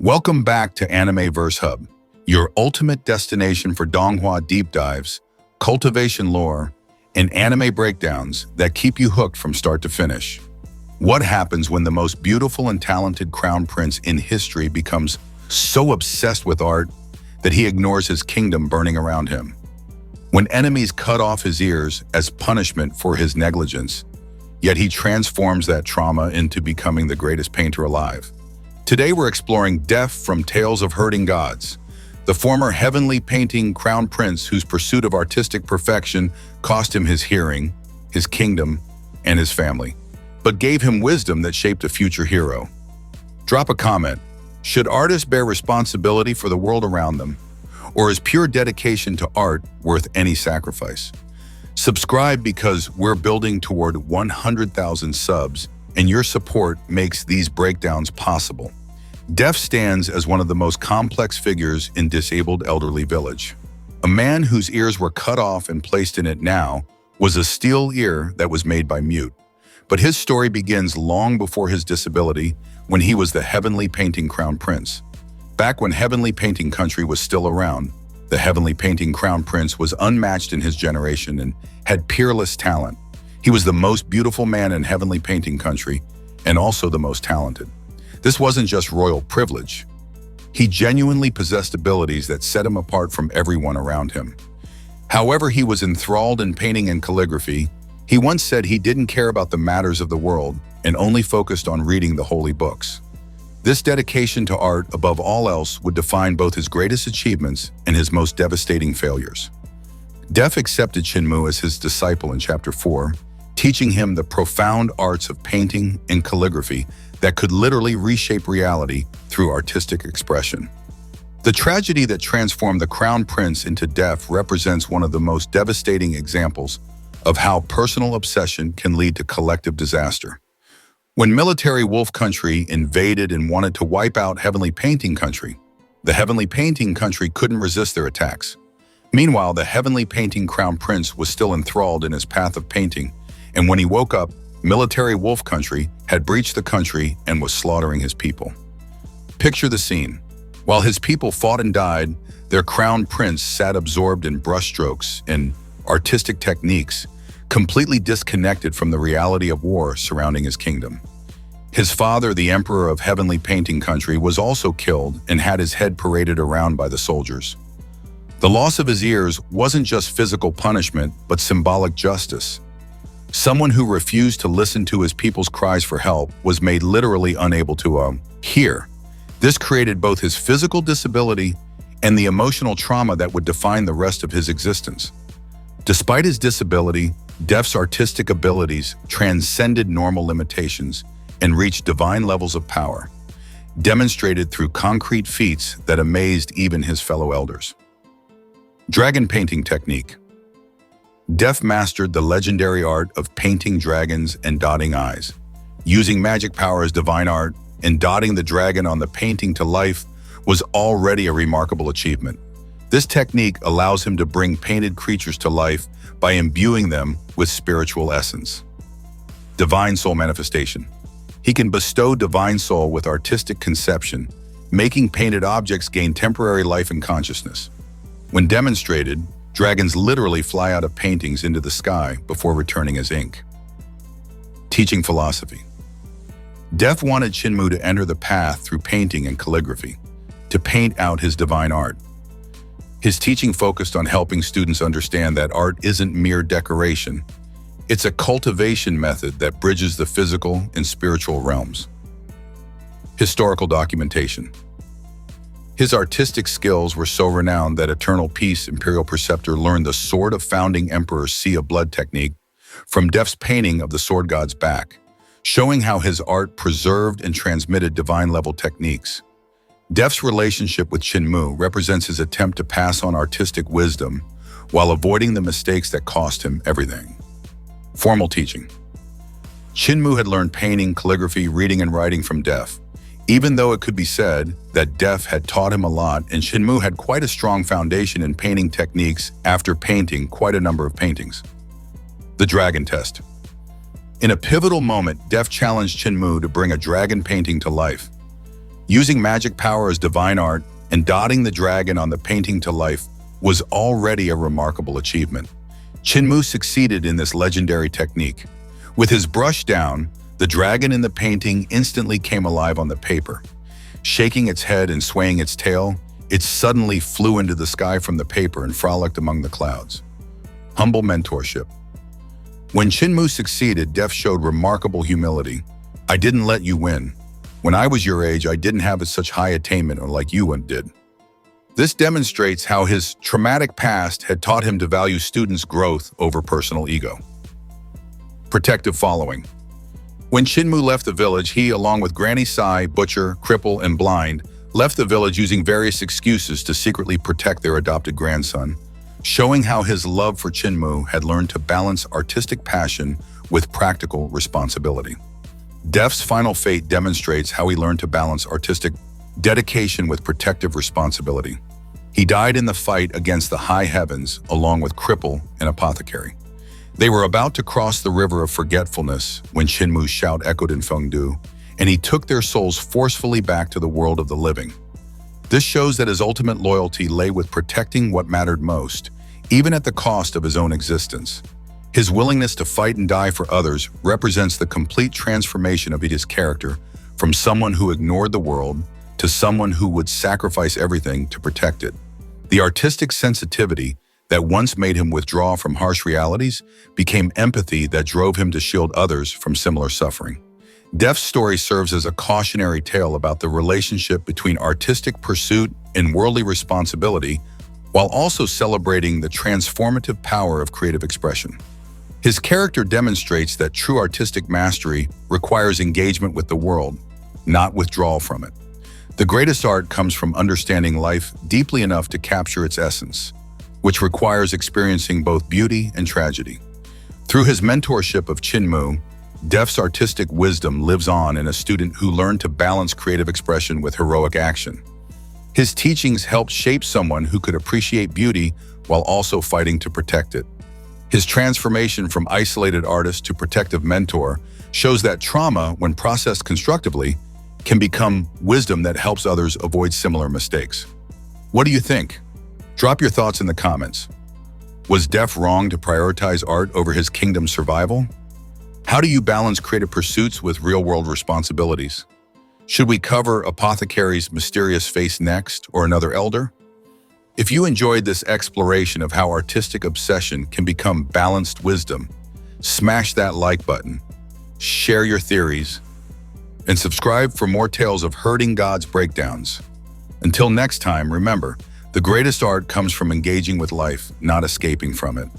Welcome back to Anime Verse Hub, your ultimate destination for Donghua deep dives, cultivation lore, and anime breakdowns that keep you hooked from start to finish. What happens when the most beautiful and talented crown prince in history becomes so obsessed with art that he ignores his kingdom burning around him? When enemies cut off his ears as punishment for his negligence, yet he transforms that trauma into becoming the greatest painter alive. Today we're exploring Def from Tales of Hurting Gods, the former heavenly painting crown prince whose pursuit of artistic perfection cost him his hearing, his kingdom, and his family, but gave him wisdom that shaped a future hero. Drop a comment. Should artists bear responsibility for the world around them, or is pure dedication to art worth any sacrifice? Subscribe because we're building toward 100,000 subs, and your support makes these breakdowns possible. Def stands as one of the most complex figures in Disabled Elderly Village. A man whose ears were cut off and placed in it now was a steel ear that was made by Mute. But his story begins long before his disability, when he was the heavenly painting crown prince. Back when heavenly painting country was still around, the heavenly painting crown prince was unmatched in his generation and had peerless talent. He was the most beautiful man in heavenly painting country and also the most talented. This wasn't just royal privilege. He genuinely possessed abilities that set him apart from everyone around him. However, he was enthralled in painting and calligraphy. He once said he didn't care about the matters of the world and only focused on reading the holy books. This dedication to art above all else would define both his greatest achievements and his most devastating failures. Def accepted Qin Mu as his disciple in Chapter 4, teaching him the profound arts of painting and calligraphy that could literally reshape reality through artistic expression. The tragedy that transformed the crown prince into Def represents one of the most devastating examples of how personal obsession can lead to collective disaster. When military wolf country invaded and wanted to wipe out heavenly painting country, the heavenly painting country couldn't resist their attacks. Meanwhile, the heavenly painting crown prince was still enthralled in his path of painting, and when he woke up, military wolf country had breached the country and was slaughtering his people. Picture the scene. While his people fought and died, their crown prince sat absorbed in brushstrokes and artistic techniques, completely disconnected from the reality of war surrounding his kingdom. His father, the emperor of heavenly painting country, was also killed and had his head paraded around by the soldiers. The loss of his ears wasn't just physical punishment, but symbolic justice. Someone who refused to listen to his people's cries for help was made literally unable to hear. This created both his physical disability and the emotional trauma that would define the rest of his existence. Despite his disability, Def's artistic abilities transcended normal limitations and reached divine levels of power, demonstrated through concrete feats that amazed even his fellow elders. Dragon painting technique. Def mastered the legendary art of painting dragons and dotting eyes. Using magic power as divine art and dotting the dragon on the painting to life was already a remarkable achievement. This technique allows him to bring painted creatures to life by imbuing them with spiritual essence. Divine soul manifestation. He can bestow divine soul with artistic conception, making painted objects gain temporary life and consciousness. When demonstrated, dragons literally fly out of paintings into the sky before returning as ink. Teaching philosophy. Def wanted Qin Mu to enter the path through painting and calligraphy, to paint out his divine art. His teaching focused on helping students understand that art isn't mere decoration. It's a cultivation method that bridges the physical and spiritual realms. Historical documentation. His artistic skills were so renowned that Eternal Peace Imperial Preceptor learned the Sword of Founding Emperor Sea of Blood technique from Def's painting of the sword god's back, showing how his art preserved and transmitted divine-level techniques. Def's relationship with Qin Mu represents his attempt to pass on artistic wisdom while avoiding the mistakes that cost him everything. Formal teaching. Qin Mu had learned painting, calligraphy, reading, and writing from Def. Even though it could be said that Def had taught him a lot, and Qin Mu had quite a strong foundation in painting techniques after painting quite a number of paintings. The Dragon Test. In a pivotal moment, Def challenged Qin Mu to bring a dragon painting to life. Using magic power as divine art and dotting the dragon on the painting to life was already a remarkable achievement. Qin Mu succeeded in this legendary technique. With his brush down, the dragon in the painting instantly came alive on the paper. Shaking its head and swaying its tail, it suddenly flew into the sky from the paper and frolicked among the clouds. Humble mentorship. When Qin Mu succeeded, Def showed remarkable humility. I didn't let you win. When I was your age, I didn't have such high attainment like you did. This demonstrates how his traumatic past had taught him to value students' growth over personal ego. Protective following. When Qin Mu left the village, he, along with Granny Sai, butcher, cripple, and blind, left the village using various excuses to secretly protect their adopted grandson, showing how his love for Qin Mu had learned to balance artistic passion with practical responsibility. Def's final fate demonstrates how he learned to balance artistic dedication with protective responsibility. He died in the fight against the high heavens along with Cripple and Apothecary. They were about to cross the river of forgetfulness when Qin Mu's shout echoed in Fengdu, and he took their souls forcefully back to the world of the living. This shows that his ultimate loyalty lay with protecting what mattered most, even at the cost of his own existence. His willingness to fight and die for others represents the complete transformation of his character from someone who ignored the world to someone who would sacrifice everything to protect it. The artistic sensitivity that once made him withdraw from harsh realities became empathy that drove him to shield others from similar suffering. Def's story serves as a cautionary tale about the relationship between artistic pursuit and worldly responsibility, while also celebrating the transformative power of creative expression. His character demonstrates that true artistic mastery requires engagement with the world, not withdrawal from it. The greatest art comes from understanding life deeply enough to capture its essence, which requires experiencing both beauty and tragedy. Through his mentorship of Qin Mu, Def's artistic wisdom lives on in a student who learned to balance creative expression with heroic action. His teachings helped shape someone who could appreciate beauty while also fighting to protect it. His transformation from isolated artist to protective mentor shows that trauma, when processed constructively, can become wisdom that helps others avoid similar mistakes. What do you think? Drop your thoughts in the comments. Was Def wrong to prioritize art over his kingdom's survival? How do you balance creative pursuits with real-world responsibilities? Should we cover Apothecary's mysterious face next, or another elder? If you enjoyed this exploration of how artistic obsession can become balanced wisdom, smash that like button, share your theories, and subscribe for more tales of herding gods breakdowns. Until next time, remember, the greatest art comes from engaging with life, not escaping from it.